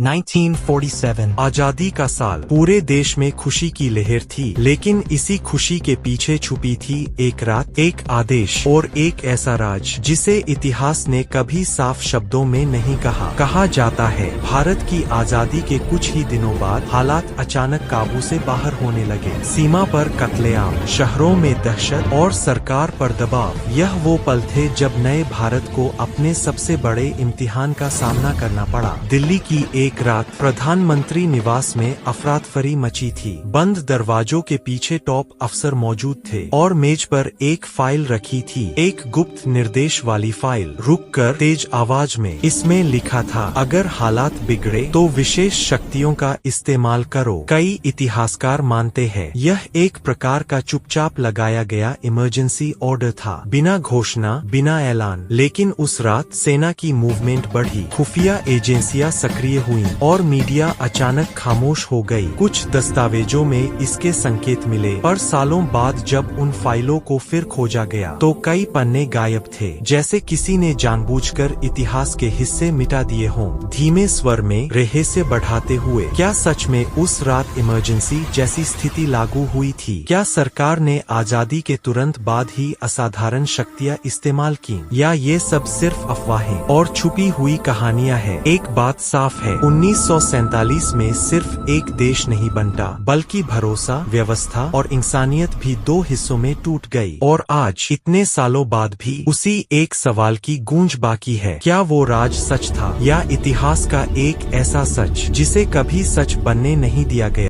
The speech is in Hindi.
1947 आजादी का साल। पूरे देश में खुशी की लहर थी, लेकिन इसी खुशी के पीछे छुपी थी एक रात, एक आदेश और एक ऐसा राज जिसे इतिहास ने कभी साफ शब्दों में नहीं कहा। कहा जाता है भारत की आजादी के कुछ ही दिनों बाद हालात अचानक काबू से बाहर होने लगे। सीमा पर कत्लेआम, शहरों में दहशत और सरकार पर दबाव। यह वो पल थे जब नए भारत को अपने सबसे बड़े इम्तिहान का सामना करना पड़ा। दिल्ली की एक रात प्रधानमंत्री निवास में अफरातफरी मची थी। बंद दरवाजों के पीछे टॉप अफसर मौजूद थे और मेज पर एक फाइल रखी थी, एक गुप्त निर्देश वाली फाइल। रुककर तेज आवाज में इसमें लिखा था, अगर हालात बिगड़े तो विशेष शक्तियों का इस्तेमाल करो। कई इतिहासकार मानते हैं यह एक प्रकार का चुपचाप लगाया गया इमरजेंसी ऑर्डर था, बिना घोषणा, बिना ऐलान। लेकिन उस रात सेना की मूवमेंट बढ़ी, खुफिया एजेंसियां सक्रिय हुई और मीडिया अचानक खामोश हो गई। कुछ दस्तावेजों में इसके संकेत मिले, पर सालों बाद जब उन फाइलों को फिर खोजा गया तो कई पन्ने गायब थे, जैसे किसी ने जानबूझकर इतिहास के हिस्से मिटा दिए हों। धीमे स्वर में रहस्य बढ़ाते हुए, क्या सच में उस रात इमरजेंसी जैसी स्थिति लागू हुई थी? क्या सरकार ने आजादी के तुरंत बाद ही असाधारण शक्तियां इस्तेमाल की, या ये सब सिर्फ अफवाहें और छुपी हुई कहानियां हैं? एक बात साफ है, 1947 में सिर्फ एक देश नहीं बनता, बल्कि भरोसा, व्यवस्था और इंसानियत भी दो हिस्सों में टूट गई। और आज इतने सालों बाद भी उसी एक सवाल की गूंज बाकी है, क्या वो राज सच था, या इतिहास का एक ऐसा सच जिसे कभी सच बनने नहीं दिया गया?